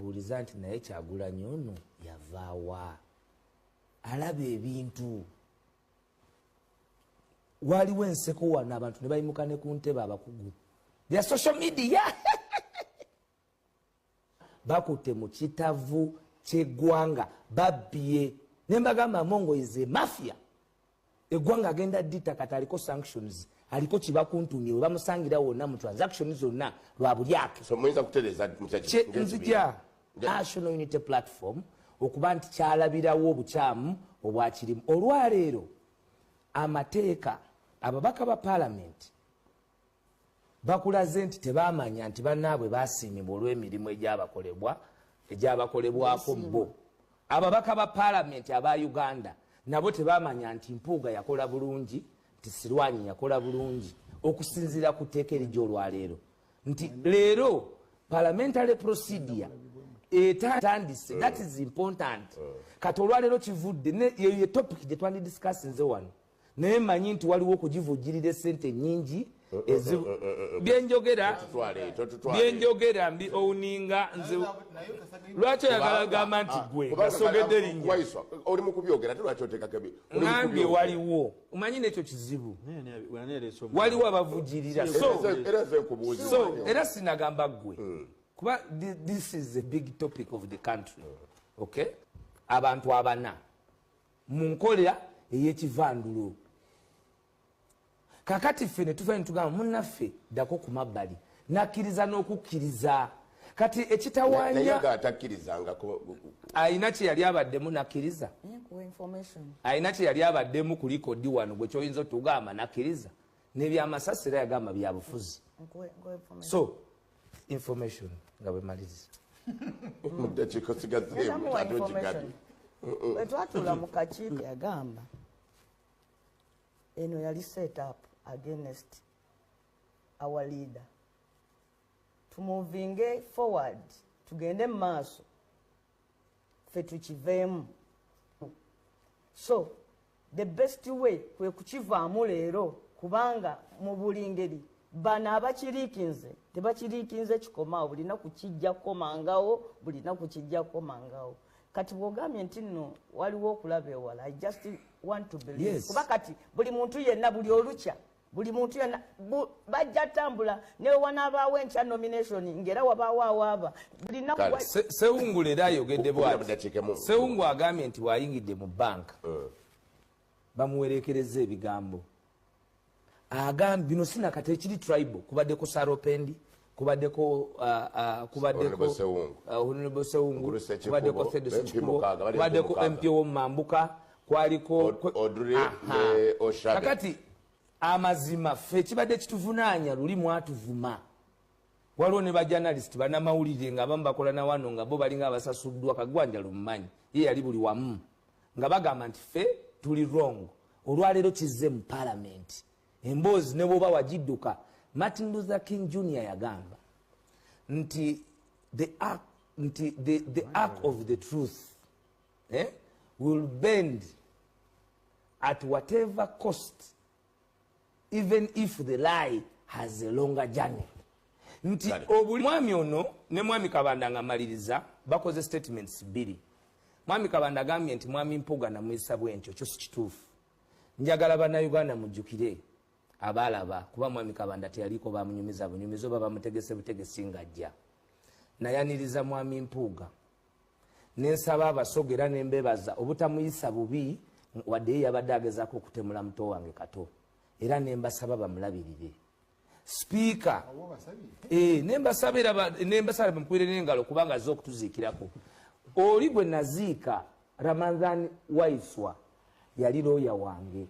mbuuliza nti naye Kyagulanyi ono yavaawa alaba ebintu. Waliwo enseko wano abantu ne bayimuka ne ku ntebe abakugu bya social media bakutte mu kitavu ky'eggwanga babbye ne mbagamba Mongo is a mafia. Eggwanga agenda dita kati aliko sanctions aliko kibakuntumye we bamusangira wonna mu transactions zonna lwa bulyake. So muyinza kutereeza nzija National Unity Platform okuba nti kyalabirawo obukyamu obwakirimu. Olwaleero amateeka ababaka ba parliament bakulaze nti tebamanya nti bannaabwe basiimibwa olw'emirimu egyabakolebwako bo. Ababaka ba parliament aba Uganda nabo tebamanya nti Mpuuga yakola bulungi, nti Sirwanyi yakola bulungi, okusinziira ku tteeka erijja olwaleero nti leero parliamentary procedure etandise. That is important. Kati olwaleero kivudde ye topic gye twandidiscussinze wano naye manyi nti waliwo okugivujjirira essente nnyingi byenjogera mbi owuninga nze lwaki oyagala gamba nti gwe gasogedde linnya nambye waliwo omanyi nekyo kizibu waliwo abavujjirira so era sinagamba gwe kuba this is a big topic of the country. Okay, abantu abana mu nkola ey'ekivandulo kakati ffe ne tuva ne tugamba munnaffe ddako ku mabbali nakkiriza n'okukkiriza. Kati ekitawaanya ayina kye yali abaddemu nakkiriza, ayina kye yali abaddemu ku likodi wano gwe kyoyinza otugamba nakkiriza, n'ebyamasasi era yagamba bya bufuzi. So information nga bwemaliriza twatula mu kakiiko yagamba eno yali set up against our leader to moving forward tugende mu maaso ffe tukiveemu. So the best way kwe kukivaamu leero kubanga mu buli ngeri bano abakiriikinze tebakiriikinze kikomaawo, bulina kukijja kukomangawo, bulina kukijja kukomangawo. Kati bwogambye nti nno waliwo okulaba ewala, I just want to believe. Yes. Kuba kati buli muntu yenna buli olukya buli muntu yenna bajja tambula ne wanaabaawo enkya nomination ngera wabaawo awaaba bulina Sewungu era ayogedde bw'ati. Sewungu agambye nti waayingidde mu banka bamuwerekereza ebigambo agambye bino sinakati ekiri tribal kubaddeko Saropendi kubaddeko Honorable Sewungu kubaddeko Thedros Chikubo kubaddeko MP w'Omumambuka kwaliko kakati amazima ffe kibadde kituvunaanya luli mwatuvuma. Waliwo ne bajournalist bannamawulire nga abamu bakola na wano nga bo balinga abasasuddwa Kagwanja Lumumanyi ye yali buli wamu nga bagamba nti ffe tuli wrong. Olwaleero kizze mu parliament emboozi ne bwoba wagidduka. Martin Luther King Jr. yagamba nti the arc of the truth will bend at whatever cost, even if the lie has a longer journey. Nti obuli mwami ono ne mwami Kabanda nga maliriza bakoze statements bbiri. Mwami Kabanda agambye nti mwami Mpuuga namuyisa bwentyo kyo si kituufu. Njagala bannayuganda mujjukire abalaba kuba mwami Kabanda teyaliko bamunyumiza bunyumizo baba mutegese butegesi ngajja. Nayaniriza mwami Mpuuga nensaba abasogera nembebaza obutamuyisa bubi wadde yabadde agezaako okutemula muto wange Kato era nembasaba bamulabirire. Speaker nembasabira bamukwire n'engalo kubanga azze okutuziikirako. Oli gwe naziika Ramadhan Waiswa yali looya wange,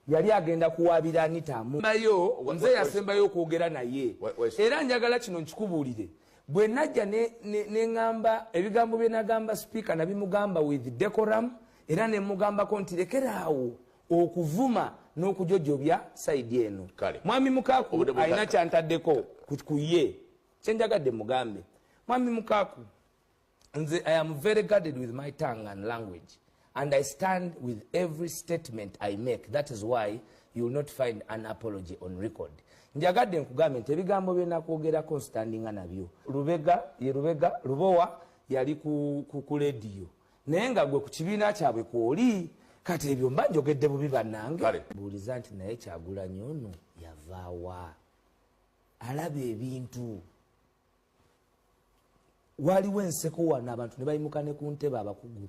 yali agenda kuwaabira Anitamu nayo nze yasembayo okwogera naye era njagala kino nkikubuulire. Bwe najja neŋŋamba ebigambo bye nagamba Speaker nabimugamba with decorum era ne mugambako nti lekeraawo okuvuma n'okujojobya sayidi eno. Mwami Mukaaku alina kyantaddeko ku ye kyenjagadde mugambe. Mwami Mukaaku nze I am very guarded with my tongue and language and I stand with every statement I make. That is why you will not find an apology on record. njagadde nkugambe nti ebigambo byenakwogerako nsitandinga nabyo. Lubega Lubowa yali ku lediyo naye nga gwe ku kibiina kyabwe kwoli kati ebyo mba njogedde bubi bannange. Buuliza nti naye Kyagulanyi ono yavaawa alaba ebintu. Waliwo enseko wano abantu ne bayimuka ne ku ntebe abakugu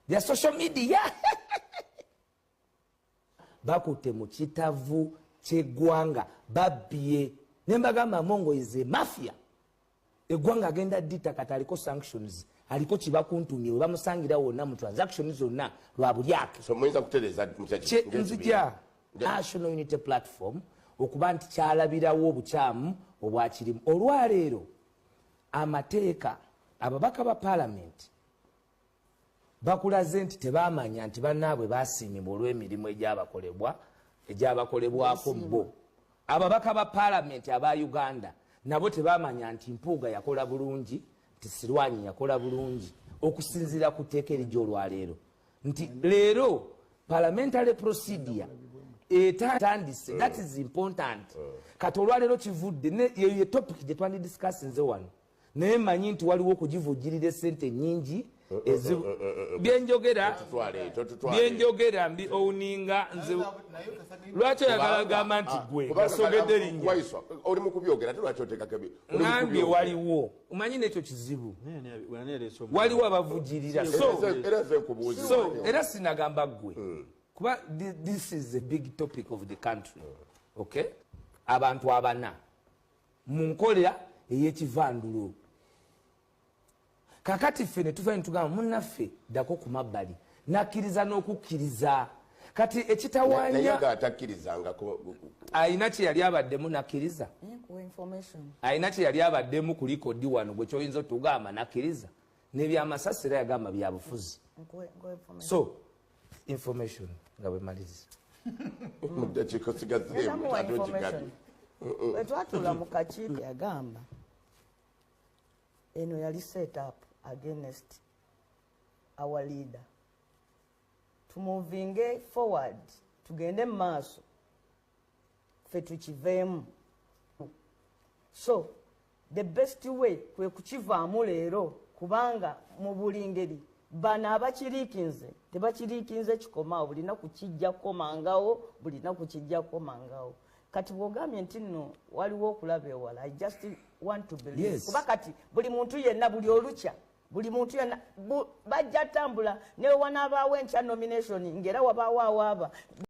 bya social media bakutte mu kitavu ky'eggwanga babbye ne mbagamba Mongo is a mafia. Eggwanga agenda dita kati aliko sanctions aliko kibakuntumye we bamusangira wonna mu transactions zonna lwa bulyake. So muyinza kutereeza nzija National Unity Platform okuba nti kyalabirawo obukyamu obwakirimu. Olwaleero amateeka ababaka ba Parliament bakulaze nti tebamanya nti bannaabwe basiimibwa olw'emirimu egyabakolebwako bo. Ababaka ba Parliament aba Uganda nabo tebamanya nti Mpuuga yakola bulungi, nti Sirwanyi yakola bulungi, okusinziira ku tteeka ery'olwaleero nti leero parliamentary procedure etandise. That is important. Kati olwaleero kivudde ye topic gye twandidiscussinze wano naye manyi nti waliwo okugivujjirira essente nnyingi byenjogera mbi owuninga nze lwaki oyagala gamba nti gwe gasogedde linnya ngambye waliwo omanyi n'ekyo kizibu waliwo abavujjirira so era sinagamba gwe kuba this is a big topic of the country. Okay, abantu abana mu nkolera ey'ekivandulo kakati ffe ne tuva ne tugamba munnaffe ddako ku mabbali nakkiriza n'okukkiriza kati ekitawaanya ayina kye yali abaddemu nakkiriza ayina kye yali abaddemu ku likodi wano gwe kyoyinza otugamba nakkiriza n'ebyamasasi era yagamba bya bufuzi. So information nga bwemaliza wetwatula mu kakiiko yagamba eno yali set up against our leader moving forward tugende mu maaso ffe tukiveemu. So the best way kwe kukivaamu leero kubanga mu buli ngeri bano abakiriikinze tebakiriikinze kikomaawo bulina kukijja kukomangawo bulina kukijja kukomangawo. Kati bw'ogambye nti nno waliwo okulaba ewala I just want to believe. Kuba kati buli muntu yenna buli olukya buli muntu yenna bajja tambula ne wanaabaawo enkya nomination ng'era wabaawo awaaba